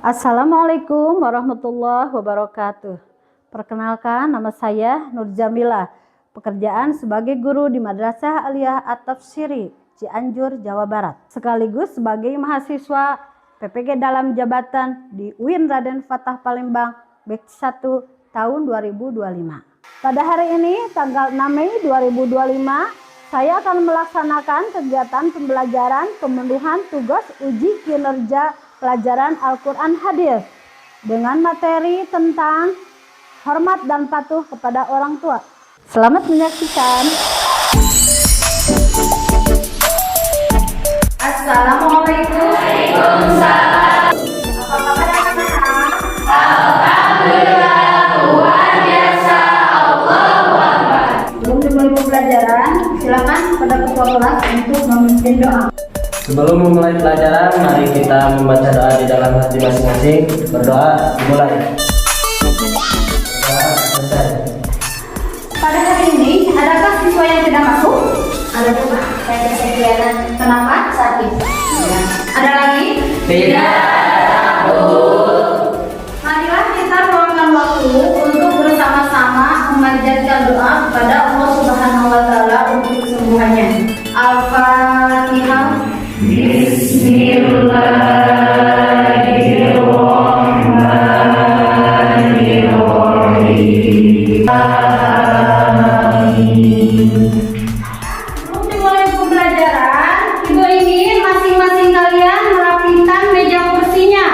Assalamualaikum warahmatullahi wabarakatuh. Perkenalkan, nama saya Nur Jamila. Pekerjaan sebagai guru di Madrasah Aliyah At-Tafsiri, Cianjur, Jawa Barat. Sekaligus sebagai mahasiswa PPG dalam jabatan di UIN Raden Fatah Palembang, batch 1 tahun 2025. Pada hari ini, tanggal 6 Mei 2025, saya akan melaksanakan kegiatan pembelajaran pemenuhan tugas uji kinerja pelajaran Al-Quran Hadis dengan materi tentang hormat dan patuh kepada orang tua. Selamat menyaksikan. Assalamualaikum. Waalaikumsalam. Apa kabar anak-anak? Alhamdulillah, Tuhan biasa, Allahu Akbar. Sebelum dimulai pembelajaran, silakan pada ketua kelas untuk memimpin doa. Sebelum memulai pelajaran, mari kita membaca doa di dalam hati masing-masing. Berdoa dimulai. Selesai. Pada hari ini, adakah siswa yang tidak masuk? Ada juga, saya kesekianan. Kenapa? Sakit. Ya. Ada lagi? Tidak. Marilah kita luangkan waktu untuk bersama-sama memanjatkan doa kepada Allah Subhanahu wa Ta'ala untuk kesembuhannya. Al-Fatihah. Bismillahirrahmanirrahim. Sebelum dimulai pembelajaran, Ibu ingin masing-masing kalian merapikan meja kursinya.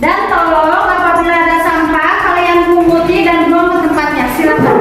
Dan tolong apabila ada sampah, kalian punguti dan buang ke tempatnya. Silakan.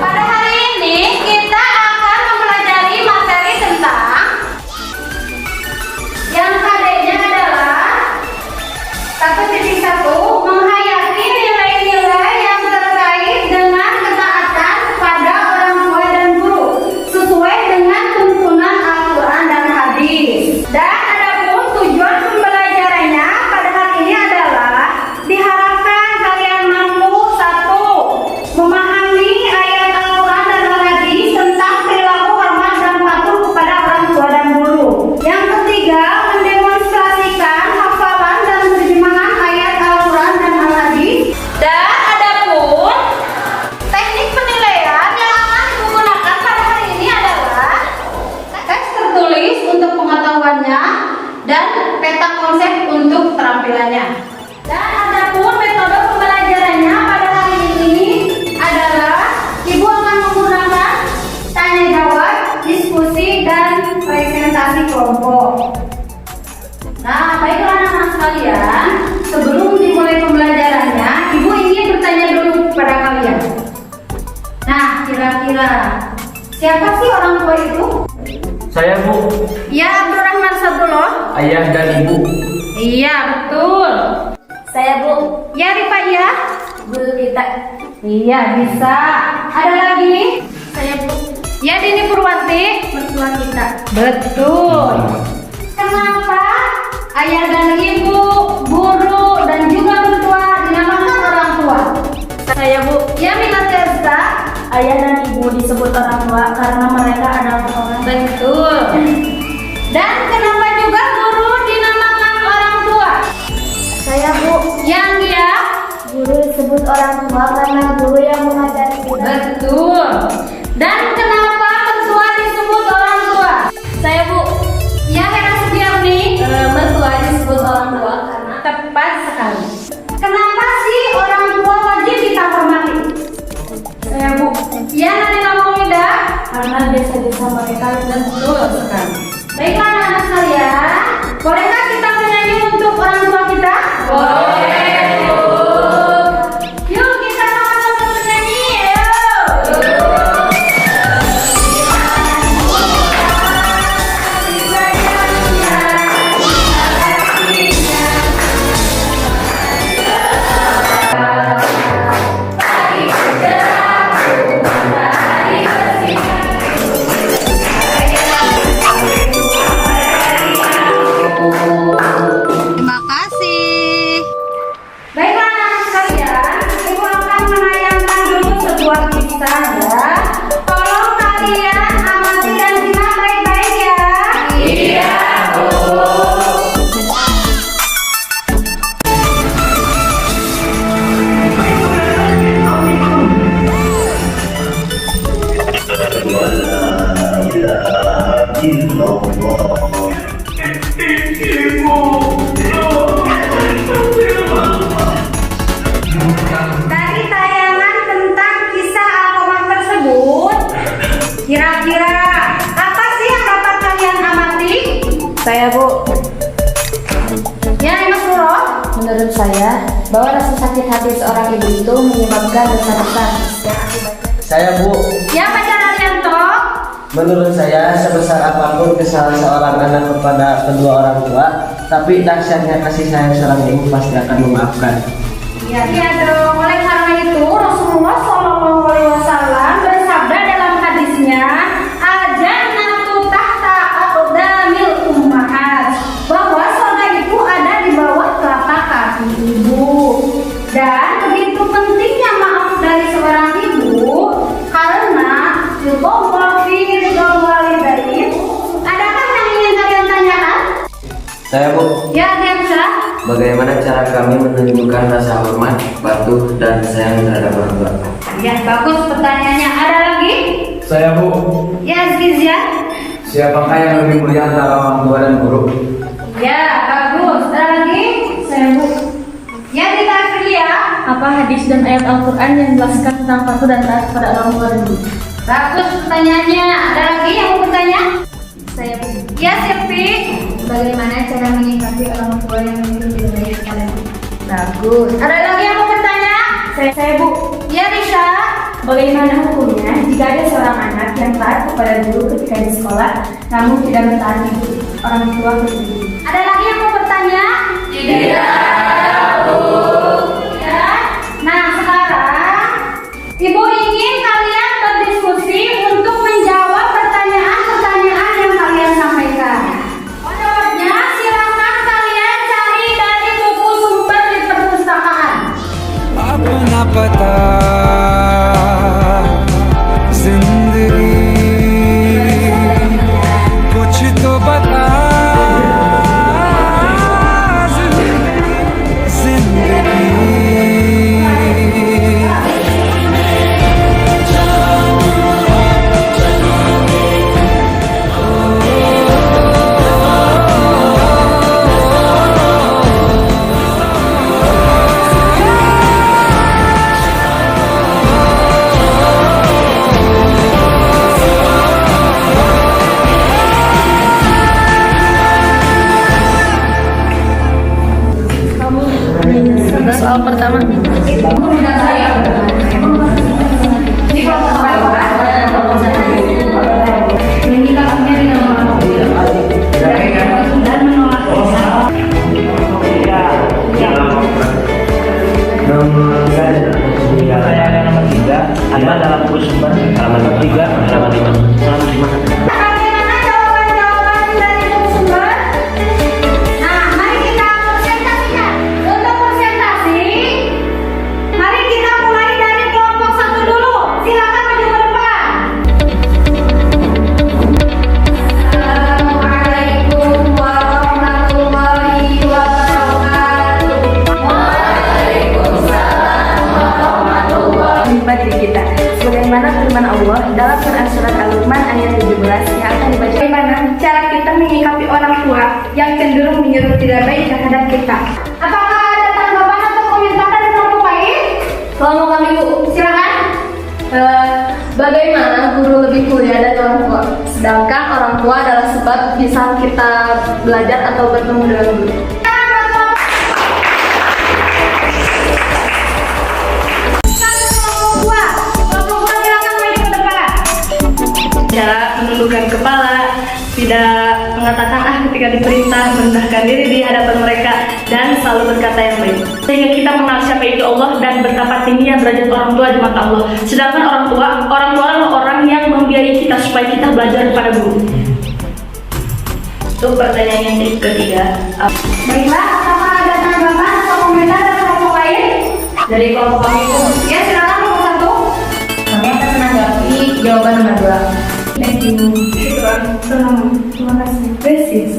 Pada hari ini kita akan mempelajari materi tentang yang KD-nya adalah 1.1 menghayati nilai-nilai yang terkait dengan ketaatan pada orang tua dan guru sesuai dengan tuntunan Al-Quran dan hadis. Dan adapun tujuan pembelajarannya pada hari ini adalah diharapkan kalian mampu 1. Memahami ayat Al-Quran dan hadis tentang perilaku hormat dan patuh kepada orang tua dan guru. Yang ketiga, mendemonstrasikan hafalan dan terjemahan ayat Al-Quran dan hadis. Dan adapun teknik penilaian yang akan digunakan pada hari ini adalah teks tertulis untuk pengetahuannya dan peta konsep untuk keterampilannya. Dan adapun metode pembelajarannya pada hari ini adalah Ibu akan menggunakan tanya jawab, diskusi, dan presentasi kelompok. Nah, baiklah anak-anak sekalian, sebelum dimulai pembelajarannya, Ibu ingin bertanya dulu kepada kalian. Nah, kira-kira siapa sih orang tua itu? Saya, Bu. Ya, Abdurrahman Sabdullah. Ayah dan Ibu. Iya, betul. Saya Bu, Ya, Rifaiah. guru kita. Iya, bisa. Ada lagi? Saya Bu, Ya, Dini Purwanti. mertua kita. Betul. Kenapa ayah dan ibu, guru, dan juga mertua dinamakan orang tua? Saya Bu, Ya, Minati Azza. ayah dan ibu disebut orang tua karena mereka adalah orang. Betul. Dan kenapa juga guru dinamakan orang tua? Saya Bu, Yang dia? guru disebut orang tua karena guru yang mengajari kita. Betul. Dan kenapa mertua disebut orang tua? Saya Bu, Ya, Hera Sugiarni. mertua disebut orang tua karena Tepat sekali. Kenapa sih orang tua wajib kita hormati? saya Bu, Ya, Nadina Maulida. karena desa-desa mereka Betul sekali. Baiklah anak-anak sekalian, bolehkah kita menyanyi untuk orang tua kita? Boleh. Yuk kita sama-sama menyanyi. Terima kasih. Baiklah anak-anak sekalian, Ibu akan menayangkan dulu sebuah kisah ya. Tolong kalian amati dan simak baik-baik ya. Iya, Bu. bahwa rasa sakit hati seorang ibu itu menyebabkan dosa besar dan akibatnya. Saya Bu, Ya Pacar Arianto. menurut saya sebesar apapun kesalahan seorang anak kepada kedua orang tua, tapi dahsyatnya kasih sayang seorang ibu pasti akan memaafkan. Iya dong. Oleh karena itu Rasulullah SAW bersabda dalam hadisnya, "Al-jannatu tahta aqdamil ummahat," bahwa surga itu ada di bawah telapak kaki ibu. Dan begitu pentingnya maaf dari seorang ibu karena yudhawwa fi ridhal walidain. Adakah yang ingin kalian tanyakan? Saya Bu, Ya, Diamsyah. bagaimana cara kami menunjukkan rasa hormat, patuh, dan sayang terhadap orang tua? Ya, bagus pertanyaannya. Ada lagi? Saya Bu, Ya, Zizia. siapakah yang lebih mulia antara orang tua dan guru? Ya, bagus. Ada lagi? Saya Bu. Ya, Dita Aprilia. Apa hadis dan ayat Al-Quran yang menjelaskan tentang patuh dan taat kepada orang tua dan guru? Bagus pertanyaannya. Ada lagi yang mau bertanya? Saya Bu. Ya, Silvi. Bagaimana cara menyikapi orang tua yang memiliki tidak baik kepada kita? Bagus. Ada lagi yang mau bertanya? Saya Bu. Ya, Risha. Bagaimana hukumnya jika ada seorang anak yang taat kepada guru ketika di sekolah, namun tidak mentaati orang tua ketika? Ada lagi yang mau bertanya? Tidak. Ya. Nah, sekarang Ibu ingin kalian berdiskusi untuk menjawab pertanyaan-pertanyaan yang kalian sampaikan. Jawabnya silakan kalian cari dari buku sumber di perpustakaan. अपना पता जिंदगी कुछ तो बता जिंदगी Soal pertama. Menyikapinya dengan maaf dan menolak Nomor 3 ada dalam buku sumber halaman 3 halaman 5. Bagaimana jawaban-jawaban dari buku sumber? Nah, mari kita presentasinya. Untuk presentasi, mari kita mulai dari kelompok 1 dulu. Silakan maju ke depan. Assalamualaikum warahmatullahi wabarakatuh. Waalaikumsalam warahmatullahi Menimpa diri kita. Sebagaimana firman Allah dalam Quran surat Al-Luqman ayat 17 yang akan dibaca. Bagaimana cara kita menyikapi orang tua yang cenderung menyuruh tidak baik terhadap kita? Apakah ada tanggapan atau komentar dari kelompok lain? Kelompok kami Bu. Silakan. Bagaimana guru lebih mulia dari orang tua? Sedangkan orang tua adalah sebab bisa kita belajar atau bertemu dengan guru. Cara menundukkan kepala, tidak mengatakan ketika diperintah, merendahkan diri di hadapan mereka, dan selalu berkata yang baik. Sehingga kita mengenal siapa itu Allah dan betapa tingginya derajat orang tua di mata Allah. Sedangkan orang tua adalah orang yang membiayai kita supaya kita belajar kepada guru. Untuk pertanyaan yang ketiga, Baiklah, apakah ada tanggapan atau komentar dari kelompok lain? dari kelompok kami itu, Ya, silakan kelompok 1. Kami akan menanggapi jawaban nomor 2. thank you, syukran, Terima kasih. basis.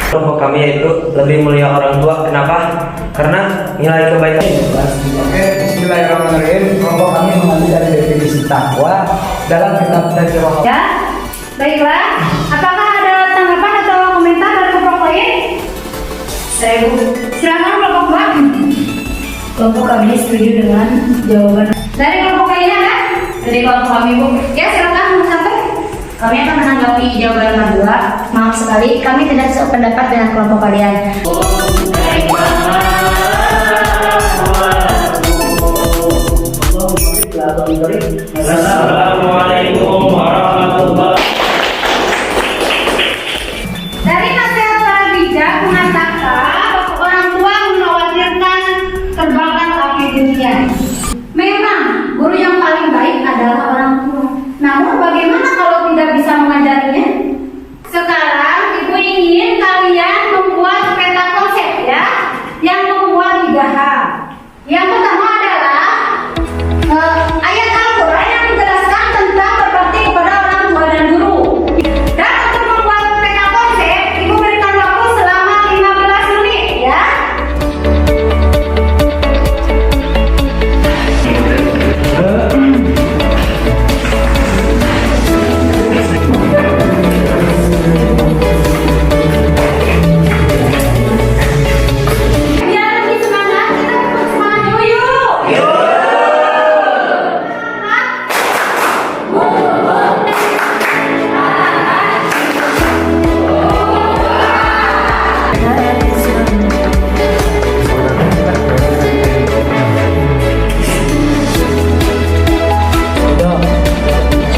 Kelompok kami yaitu lebih mulia orang tua. Kenapa? Karena nilai kebaikan. Oke, bismillahirrahmanirrahim. Kelompok kami mengambil dari definisi takwa dalam kitab Tazkirah. Ya, baiklah. Apakah ada tanggapan atau komentar dari kelompok lain? Saya Bu, Silakan kelompok 2. kelompok kami setuju dengan jawaban Dari kelompok lainnya kan? dari kelompok kami Bu. Ya, silakan kelompok 1. Kami akan menanggapi jawaban kedua. Maaf sekali, kami tidak sependapat dengan kelompok kalian. Assalamualaikum warahmatullahi. Dari nasihat para bijak mengatakan bahwa orang tua mengkhawatirkan terbakar api dunia. Memang guru yang paling baik adalah orang tua. Namun bagaimana kalau tidak bisa mengajarinya? Sekarang ibu ingin kalian membuat peta konsep ya, yang membuat 3 hal. Yang pertama adalah ayat Al-Quran yang menjelaskan tentang berbakti kepada orang tua dan guru. Dan untuk membuat peta konsep, ibu berikan waktu selama 15 menit ya. Biar lebih semangat, kita tetap semangat dulu yuk.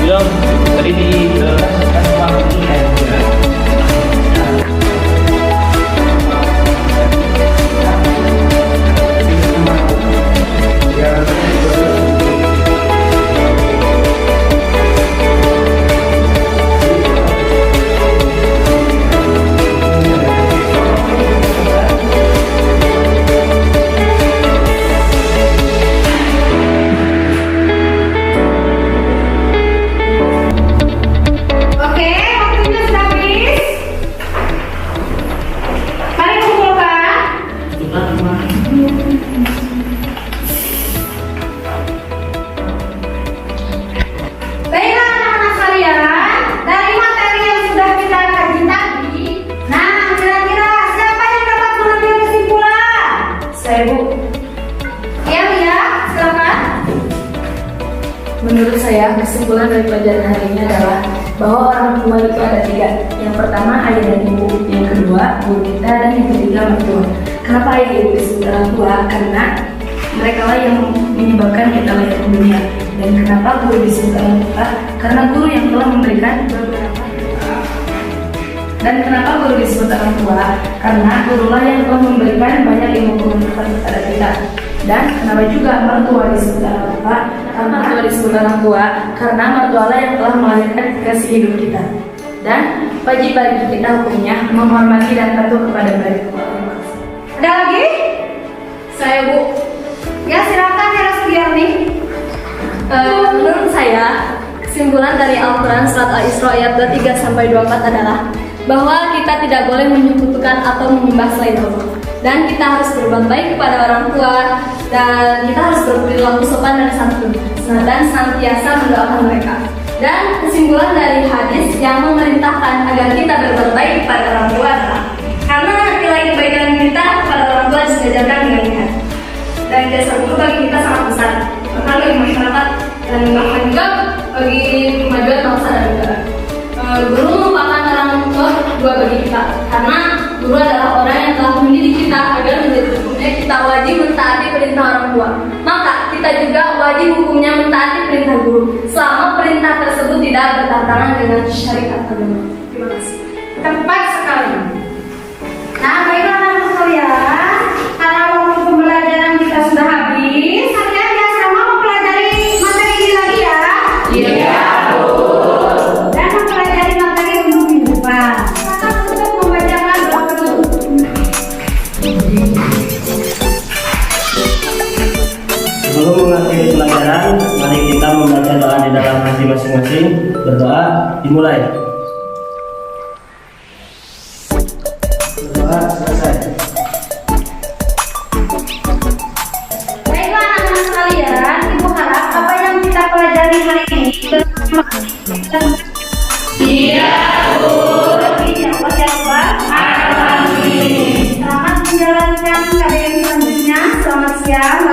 Sudah tadi di Oke, waktunya sudah habis. Mari kumpulkan. Baiklah anak-anak sekalian, dari materi yang sudah kita kaji tadi, nah kira-kira siapa yang dapat mengambil kesimpulan? Saya Bu, Ya, silakan. menurut saya kesimpulan dari pelajaran hari ini adalah bahwa orang tua itu ada 3. Yang pertama ayah dan ibu, yang kedua guru kita, dan yang ketiga mertua. Kenapa ayah ibu disebut orang tua? Karena mereka lah yang menyebabkan kita lahir ke dunia. Dan kenapa guru disebut orang tua? Karena guru yang telah memberikan beberapa. Dan kenapa guru disebut orang tua? Karena gurulah yang telah memberikan banyak ilmu pengetahuan kepada kita. Dan kenapa juga mertua disebut orang tua? Karena mertua disebut orang tua karena mertualah yang telah melahirkan kasih hidup kita. Dan wajib bagi kita hukumnya menghormati dan patuh kepada mereka. Ada lagi? Saya Bu, Ya, silakan Hera Sugiarni. Menurut saya, kesimpulan dari Al-Quran Surat Al-Isra ayat 23-24 adalah bahwa kita tidak boleh menyekutukan atau menyembah selain Allah. Dan kita harus berbuat baik kepada orang tua, dan kita harus berperilaku sopan dan santun, dan senantiasa mendoakan mereka. Dan kesimpulan dari hadis yang memerintahkan agar kita berbuat baik kepada orang tua adalah karena nilai kebaikan kita kepada orang tua disejajarkan dengan niat. Dan jasa guru bagi kita sangat besar, bahkan bagi masyarakat dan bahkan juga bagi kemajuan bangsa dan negara. Guru merupakan orang tua kedua bagi kita, karena guru adalah orang yang telah mendidik kita agar menjadi hukumnya kita wajib mentaati perintah orang tua. Maka kita juga wajib hukumnya mentaati perintah guru, selama perintah tersebut tidak bertentangan dengan syariat agama. Terima kasih. Tepat sekali. Nah, baiklah anak-anak sekalian, karena waktu pembelajaran kita sudah habis, kalian ya sama mempelajari materi ini lagi ya. Iya. Dan mempelajari materi untuk minggu depan. Maka untuk membacakan doa penutup. Sebelum mengakhiri pelajaran, mari kita membaca doa di dalam hati masing-masing. Berdoa dimulai. Berdoa selesai. Baiklah anak-anak sekalian, ibu harap apa yang kita pelajari hari ini bermanfaat. Iya, Bu. Insya Allah. Selamat menjalankan KBM selanjutnya. Selamat siang.